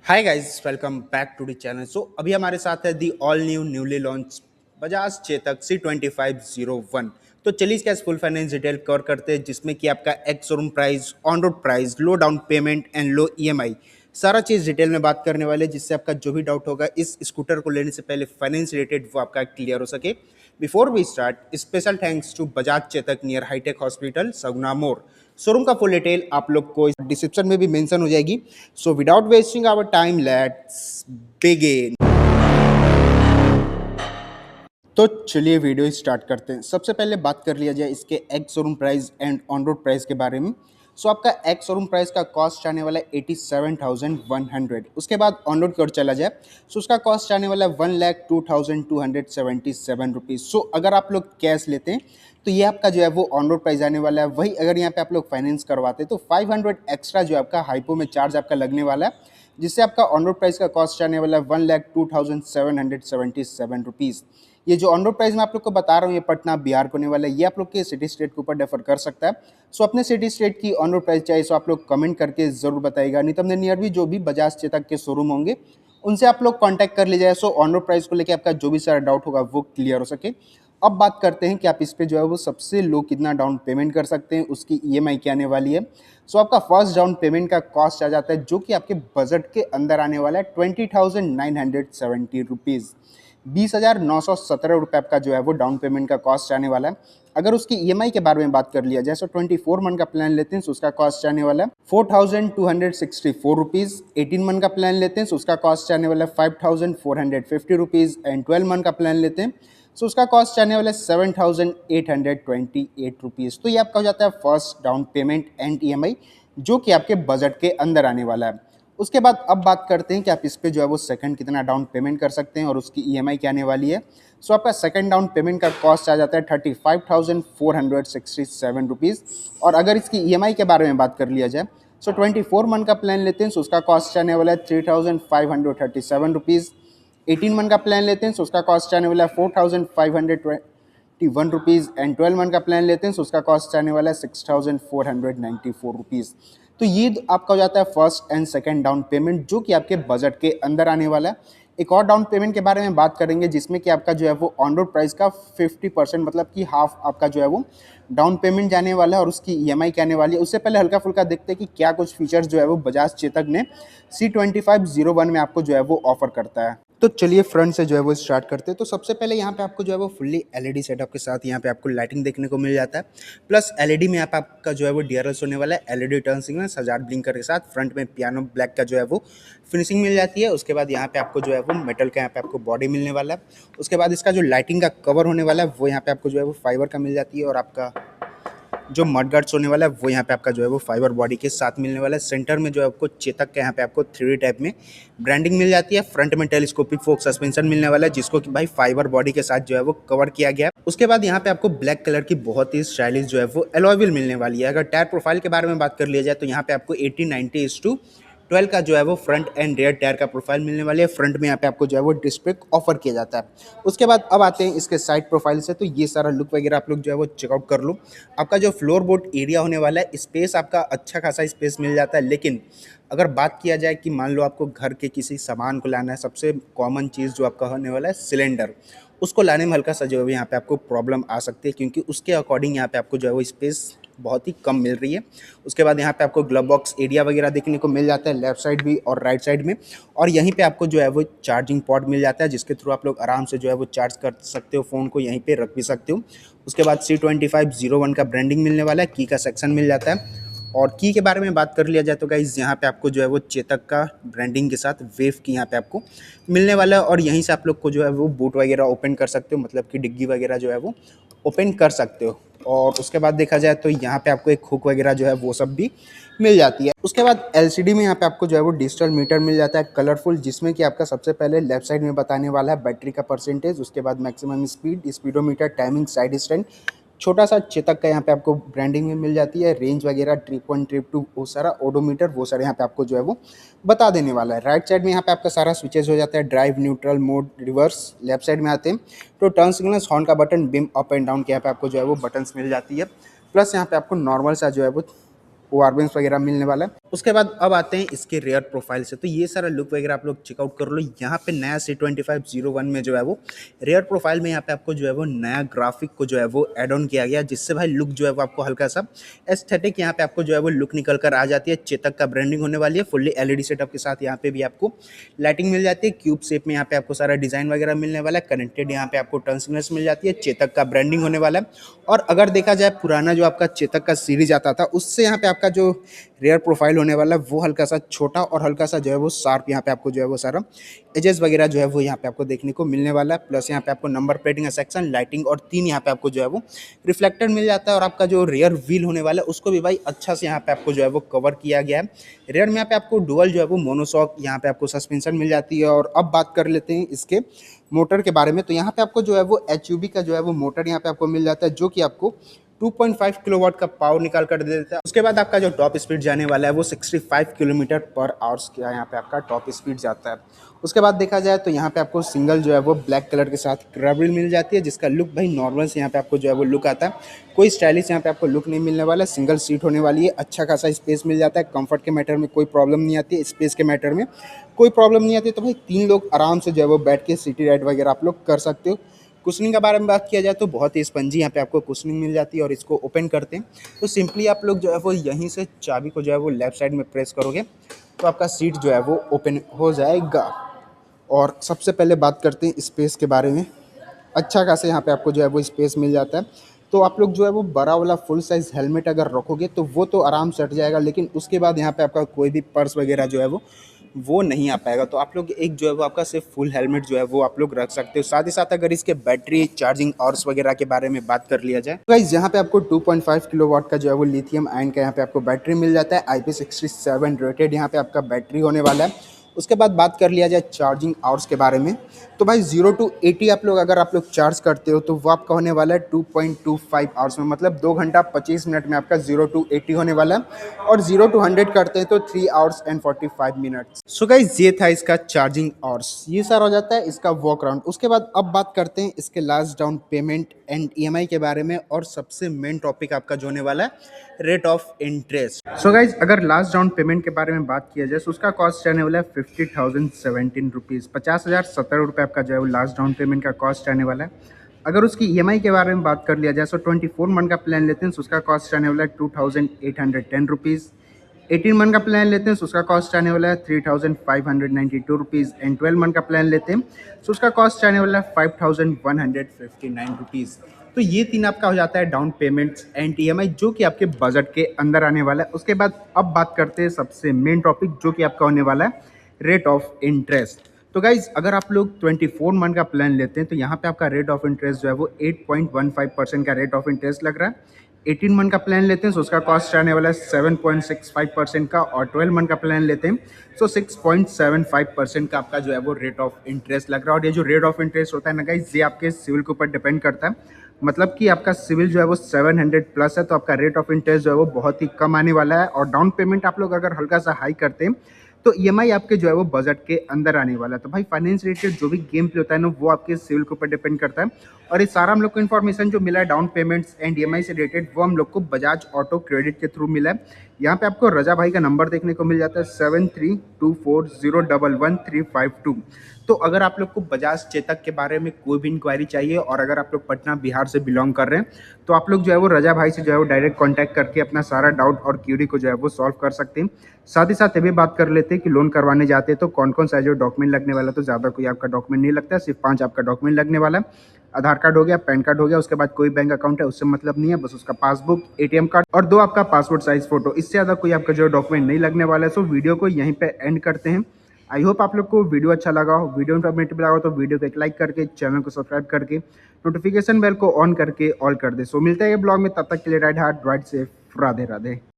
Hi guys, welcome back to the channel. अभी हमारे साथ है the all newly launch Bajaj Chetak C2501। तो चलिए इसका फुल फाइनेंस डिटेल कवर करते हैं, जिसमें कि आपका ex showroom price, on road price, low down payment and low EMI, सारा चीज़ डिटेल में बात करने वाले, जिससे आपका जो भी डाउट होगा इस स्कूटर को लेने से पहले फाइनेंस रिलेटेड वो आपका क्लियर हो सके। Before we start, special thanks to Bajaj Chetak near hitech hospital Saguna मोड़। शोरूम का फुल डिटेल आप लोग को डिस्क्रिप्शन में भी मेंशन हो जाएगी। So without wasting our time, let's begin. तो चलिए वीडियो स्टार्ट करते हैं। सबसे पहले बात कर लिया जाए इसके ex showroom price and on road price के बारे में। आपका एक्स शोरूम प्राइस का कॉस्ट आने वाला है 87,100। उसके बाद ऑन रोड की ओर चला जाए उसका कॉस्ट आने वाला है 1,02,277 रुपीज़। अगर आप लोग कैश लेते हैं तो ये आपका जो है वो ऑन रोड प्राइस आने वाला है। वही अगर यहाँ पे आप लोग फाइनेंस करवाते हैं तो 500 एक्स्ट्रा जो आपका हाइपो में चार्ज आपका लगने वाला है, जिससे आपका ऑन रोड प्राइस का कॉस्ट आने वाला है 1,02,777 रुपीज़। ये जो ऑन रोड प्राइस मैं आप लोग को बता रहा हूँ, ये पटना बिहार को होने वाला है। ये आप लोग के सिटी स्टेट के ऊपर डिफर कर सकता है। अपने सिटी स्टेट की ऑन रोड प्राइस चाहिए आप लोग कमेंट करके जरूर बताइएगा। नहीं तो अपने नियर भी जो भी बजाज चेतक के शोरूम होंगे उनसे आप लोग कांटेक्ट कर लीजिए, ऑन रोड प्राइस को लेकर आपका जो भी सारा डाउट होगा वो क्लियर हो सके। अब बात करते हैं कि आप इस पे जो है वो सबसे लो कितना डाउन पेमेंट कर सकते हैं, उसकी ईएमआई क्या आने वाली है। आपका फर्स्ट डाउन पेमेंट का कॉस्ट आ जाता है, जो कि आपके बजट के अंदर आने वाला है 20,970 रुपीज़। 20,917 रुपये आपका जो है वो डाउन पेमेंट का कॉस्ट आने वाला है। अगर उसकी ईएमआई के बारे में बात कर लिया जाए 24 मंथ का प्लान लेते हैं तो उसका कॉस्ट आने वाला है 4,264 रुपीज़। 18 मंथ का प्लान लेते हैं तो उसका कॉस्ट आने वाला है 5,450 रुपीज़। एंड 12 मंथ का प्लान लेते हैं तो उसका कॉस्ट आने वाला है 7,828 रुपीज़। तो ये आपका हो जाता है first down payment and EMI, जो कि आपके बजट के अंदर आने वाला है। उसके बाद अब बात करते हैं कि आप इस पे जो है वो सेकंड कितना डाउन पेमेंट कर सकते हैं और उसकी ईएमआई क्या आने वाली है। आपका सेकंड डाउन पेमेंट का कॉस्ट आ जाता है 35,467 रुपीज़। और अगर इसकी ईएमआई के बारे में बात कर लिया जाए 24 मंथ का प्लान लेते हैं तो उसका कॉस्ट आने वाला है 3,537 रुपीज़। 18 मंथ का प्लान लेते हैं तो उसका कॉस्ट आने वाला है 4,521 रुपीज़। एंड 12 मंथ का प्लान लेते हैं तो उसका कॉस्ट आने वाला है 6,494 रुपीज़। तो ये आपका हो जाता है first and second down payment, जो कि आपके बजट के अंदर आने वाला है। एक और डाउन पेमेंट के बारे में बात करेंगे, जिसमें कि आपका जो है वो ऑन रोड प्राइस का 50%, मतलब कि हाफ आपका जो है वो डाउन पेमेंट जाने वाला है और उसकी ईएमआई क्या आने वाली है। उससे पहले हल्का फुल्का देखते हैं कि क्या कुछ फीचर्स जो है वो बजाज चेतक ने C2501 में आपको जो है वो ऑफर करता है। तो चलिए फ्रंट से जो है वो स्टार्ट करते हैं। तो सबसे पहले यहाँ पे आपको जो है वो फुल्ली एलईडी सेटअप के साथ यहाँ पे आपको लाइटिंग देखने को मिल जाता है। प्लस एलईडी में आपका जो है वो डीआरएस होने वाला है, एलईडी टर्न सिग्नल, हजार ब्लिंकर के साथ। फ्रंट में पियानो ब्लैक का जो है वो फिनिशिंग मिल जाती है। उसके बाद यहाँ पे आपको जो है वो मेटल का यहाँ पे आपको बॉडी मिलने वाला है। उसके बाद इसका जो लाइटिंग का कवर होने वाला है वो यहाँ पे आपको जो है वो फाइबर का मिल जाती है। और आपका जो मड गार्ड्स होने वाला है वो यहाँ पे आपका जो है वो फाइबर बॉडी के साथ मिलने वाला है। सेंटर में जो है आपको चेतक के यहाँ पे आपको 3D टाइप में ब्रांडिंग मिल जाती है। फ्रंट में टेलीस्कोपिक फोक सस्पेंशन मिलने वाला है, जिसको कि भाई फाइबर बॉडी के साथ जो है वो कवर किया गया है। उसके बाद यहाँ पे आपको ब्लैक कलर की बहुत ही स्टाइलिश जो है वो अलॉय व्हील मिलने वाली है। अगर टायर प्रोफाइल के बारे में बात कर लिया जाए तो यहाँ पे आपको 80-90:12 का जो है वो फ्रंट एंड रेयर टायर का प्रोफाइल मिलने वाली है। फ्रंट में यहाँ पे आपको जो है वो डिस्क ब्रेक ऑफर किया जाता है। उसके बाद अब आते हैं इसके साइड प्रोफाइल से। तो ये सारा लुक वगैरह आप लोग जो है वो चेकआउट कर लो। आपका जो फ्लोर बोर्ड एरिया होने वाला है, स्पेस आपका अच्छा खासा स्पेस मिल जाता है। लेकिन अगर बात किया जाए कि मान लो आपको घर के किसी सामान को लाना है, सबसे कॉमन चीज़ जो आपका होने वाला है सिलेंडर, उसको लाने में हल्का सा जो है यहाँ पे आपको प्रॉब्लम आ सकती है, क्योंकि उसके अकॉर्डिंग यहाँ पे आपको जो है वो स्पेस बहुत ही कम मिल रही है। उसके बाद यहाँ पे आपको ग्लव बॉक्स एरिया वगैरह देखने को मिल जाता है, लेफ्ट साइड भी और राइट साइड में। और यहीं पे आपको जो है वो चार्जिंग पॉट मिल जाता है, जिसके थ्रू आप लोग आराम से जो है वो चार्ज कर सकते हो, फ़ोन को यहीं पे रख भी सकते हो। उसके बाद C2501 का ब्रांडिंग मिलने वाला है, की का सेक्शन मिल जाता है। और की के बारे में बात कर लिया जाए तो गाइस यहाँ पे आपको जो है वो चेतक का ब्रांडिंग के साथ वेव की यहाँ पे आपको मिलने वाला है। और यहीं से आप लोग को जो है वो बूट वगैरह ओपन कर सकते हो, मतलब कि डिग्गी वगैरह जो है वो ओपन कर सकते हो। और उसके बाद देखा जाए तो यहाँ पे आपको एक हुक वगैरह जो है वो सब भी मिल जाती है। उसके बाद एलसीडी में यहाँ पे आपको जो है वो डिजिटल मीटर मिल जाता है कलरफुल, जिसमें कि आपका सबसे पहले लेफ्ट साइड में बताने वाला है बैटरी का परसेंटेज। उसके बाद maximum speed, speedometer, timing, side stand, छोटा सा चेतक का यहाँ पे आपको ब्रांडिंग में मिल जाती है। रेंज वगैरह, ट्रिप 1, ट्रिप 2, वो सारा ओडोमीटर, वो सारे यहाँ पे आपको जो है वो बता देने वाला है। राइट साइड में यहाँ पे आपका सारा स्विचेस हो जाता है, drive, neutral, mode, reverse. Left side में आते हैं तो टर्न सिग्नल्स, हॉर्न का button, beam up and down के यहाँ पे आपको जो है वो बटन्स मिल जाती है। प्लस यहाँ पे आपको नॉर्मल सा जो है वो ओआरबीएम्स वगैरह मिलने वाला है। उसके बाद अब आते हैं इसके रेयर प्रोफाइल से। तो ये सारा लुक वगैरह आप लोग चेकआउट कर लो। यहाँ पे नया C2501 में जो है वो रेयर प्रोफाइल में यहाँ पे आपको जो है वो नया ग्राफिक को जो है वो एड ऑन किया गया, जिससे भाई लुक जो है वो आपको हल्का सा एस्थेटिक यहाँ पे आपको जो है वो लुक निकल कर आ जाती है। चेतक का ब्रांडिंग होने वाली है फुल्ली एलईडी सेटअप के साथ। यहाँ पे भी आपको लाइटिंग मिल जाती है, क्यूब शेप में यहाँ पे आपको सारा डिजाइन वगैरह मिलने वाला है। कनेक्टेड यहाँ पे आपको टर्न सिग्नल्स मिल जाती है। चेतक का ब्रांडिंग होने वाला है। और अगर देखा जाए पुराना जो आपका चेतक का सीरीज आता था, उससे यहाँ पे आपका जो रेयर प्रोफाइल होने वाला है वो हल्का सा छोटा और हल्का सा जो है वो शार्प यहाँ पे आपको जो है वो सारा एजेस वगैरह जो है वो यहाँ पे आपको देखने को मिलने वाला है। प्लस यहाँ पे आपको नंबर प्लेटिंग का सेक्शन, लाइटिंग और 3 यहाँ पे आपको जो है वो रिफ्लेक्टर मिल जाता है। और आपका जो रेयर व्हील होने वाला है उसको भी भाई अच्छा से यहाँ पे आपको जो है वो कवर किया गया है। रेयर में यहाँ पे आपको डुअल जो है वो मोनोशॉक यहाँ पे आपको सस्पेंशन मिल जाती है। और अब बात कर लेते हैं इसके मोटर के बारे में। तो यहाँ पे आपको जो है वो एचयूबी का जो है वो मोटर यहाँ पे आपको मिल जाता है, जो कि आपको 2.5 किलोवाट का पावर निकाल कर दे देता है। उसके बाद आपका जो टॉप स्पीड जाने वाला है वो 65 किलोमीटर पर आवर्स का यहाँ पे आपका टॉप स्पीड जाता है। उसके बाद देखा जाए तो यहाँ पे आपको सिंगल जो है वो ब्लैक कलर के साथ ग्रेविल मिल जाती है, जिसका लुक भाई नॉर्मल से यहाँ पे आपको जो है वो लुक आता है। कोई स्टाइलिश यहाँ पे आपको लुक नहीं मिलने वाला। सिंगल सीट होने वाली है, अच्छा खासा स्पेस मिल जाता है। कंफर्ट के मैटर में कोई प्रॉब्लम नहीं आती है, स्पेस के मैटर में कोई प्रॉब्लम नहीं आती है। तो भाई 3 लोग आराम से जो है वो बैठ के सिटी राइड वगैरह आप लोग कर सकते हो। कुशनिंग के बारे में बात किया जाए तो बहुत ही स्पंजी यहाँ पे आपको कुशनिंग मिल जाती है। और इसको ओपन करते हैं तो सिंपली आप लोग जो है वो यहीं से चाबी को जो है वो लेफ्ट साइड में प्रेस करोगे तो आपका सीट जो है वो ओपन हो जाएगा। और सबसे पहले बात करते हैं स्पेस के बारे में। अच्छा खासा यहाँ पे आपको जो है वो स्पेस मिल जाता है। तो आप लोग जो है वो बड़ा वाला फुल साइज़ हेलमेट अगर रखोगे तो वो तो आराम से हट जाएगा, लेकिन उसके बाद यहाँ पे आपका कोई भी पर्स वगैरह जो है वो नहीं आ पाएगा। तो आप लोग एक जो है वो आपका सिर्फ फुल हेलमेट जो है वो आप लोग रख सकते हो। साथ ही साथ अगर इसके बैटरी चार्जिंग आवर्स वगैरह के बारे में बात कर लिया जाए तो गाइस यहाँ पे आपको 2.5 किलोवाट का जो है वो लिथियम आयन का यहाँ पे आपको बैटरी मिल जाता है। IP67 रेटेड यहाँ पे आपका बैटरी होने वाला है। उसके बाद बात कर लिया जाए चार्जिंग आवर्स के बारे में, तो भाई 0 to 80 आप लोग चार्ज करते हो तो वो आपका होने वाला है 2.25 आवर्स में, मतलब 2 घंटा 25 मिनट में आपका 0 to 80 होने वाला है। और 0 to 100 करते हैं तो 3 hours and 45 minutes. So guys ये था इसका चार्जिंग आवर्स, ये सारा हो जाता है इसका वॉक अराउंड। उसके बाद अब बात करते हैं इसके last down payment and EMI के बारे में। और सबसे मेन टॉपिक आपका जो होने वाला है rate of interest. So guys अगर लास्ट डाउन पेमेंट के बारे में बात किया जाए तो उसका कॉस्ट आने वाला है 50,017 रुपीज़, 50,017 रुपये आपका जो है वो लास्ट डाउन पेमेंट का कॉस्ट आने वाला है। अगर उसकी EMI के बारे में बात कर लिया जाए तो 24 मंथ का प्लान लेते हैं तो उसका कॉस्ट आने वाला है 2,810 रुपीज़। 18 मंथ का प्लान लेते हैं तो उसका कॉस्ट आने वाला है 3,592 रुपीज़। एंड 12 मंथ का प्लान लेते हैं तो उसका कॉस्ट आने वाला है 5,159 रुपीज़। तो ये 3 आपका हो जाता है डाउन पेमेंट्स एंड EMI, जो कि आपके बजट के अंदर आने वाला है। उसके बाद अब बात करते हैं सबसे मेन टॉपिक जो कि आपका होने वाला है रेट ऑफ इंटरेस्ट। तो गाइज अगर आप लोग 24 मंथ का प्लान लेते हैं तो यहाँ पे आपका रेट ऑफ इंटरेस्ट जो है वो 8.15% का रेट ऑफ इंटरेस्ट लग रहा है। 18 मंथ का प्लान लेते हैं तो उसका कॉस्ट आने वाला है 7.65% का। और 12 मंथ का प्लान लेते हैं तो 6.75% का आपका जो है वो रेट ऑफ इंटरेस्ट लग रहा है। और ये जो रेट ऑफ इंटरेस्ट होता है ना गाइस, ये आपके सिविल के ऊपर डिपेंड करता है। मतलब कि आपका सिविल जो है वो 700 प्लस है तो आपका रेट ऑफ इंटरेस्ट जो है वो बहुत ही कम आने वाला है। और डाउन पेमेंट आप लोग अगर हल्का सा हाई करते हैं तो EMI आपके जो है वो बजट के अंदर आने वाला है। तो भाई फाइनेंस रिलेटेड जो भी गेम प्ले होता है ना वो आपके सिविल के ऊपर डिपेंड करता है। और ये सारा हम लोग को इन्फॉर्मेशन जो मिला है डाउन पेमेंट्स एंड EMI से रिलेटेड वो हम लोग को बजाज ऑटो क्रेडिट के थ्रू मिला है। यहाँ पे आपको रजा भाई का नंबर देखने को मिल जाता है 7324011352। तो अगर आप लोग को बजाज चेतक के बारे में कोई भी इंक्वायरी चाहिए और अगर आप लोग पटना बिहार से बिलोंग कर रहे हैं तो आप लोग जो है वो रजा भाई से जो है वो डायरेक्ट कांटेक्ट करके अपना सारा डाउट और क्यूरी को जो है वो सॉल्व कर सकते हैं। साथ ही साथ ये भी बात कर लेते हैं कि लोन करवाने जाते हैं तो कौन कौन सा जो डॉक्यूमेंट लगने वाला है। तो ज़्यादा कोई आपका डॉक्यूमेंट नहीं लगता है, सिर्फ 5 आपका डॉक्यूमेंट लगने वाला है। आधार कार्ड हो गया, पैन कार्ड हो गया, उसके बाद कोई बैंक अकाउंट है उससे मतलब नहीं है, बस उसका पासबुक, ATM कार्ड और 2 आपका पासपोर्ट साइज फोटो। इससे ज़्यादा कोई आपका जो डॉक्यूमेंट नहीं लगने वाला है। सो वीडियो को यहीं पे एंड करते हैं। आई होप आप लोग को वीडियो अच्छा लगा हो, वीडियो इन्फॉर्मेटिव लगा हो तो वीडियो को एक लाइक करके चैनल को सब्सक्राइब करके नोटिफिकेशन बेल को ऑन करके ऑल कर दे। सो मिलते हैं ब्लॉग में, तब तक के लिए right heart right safe, Radhe Radhe.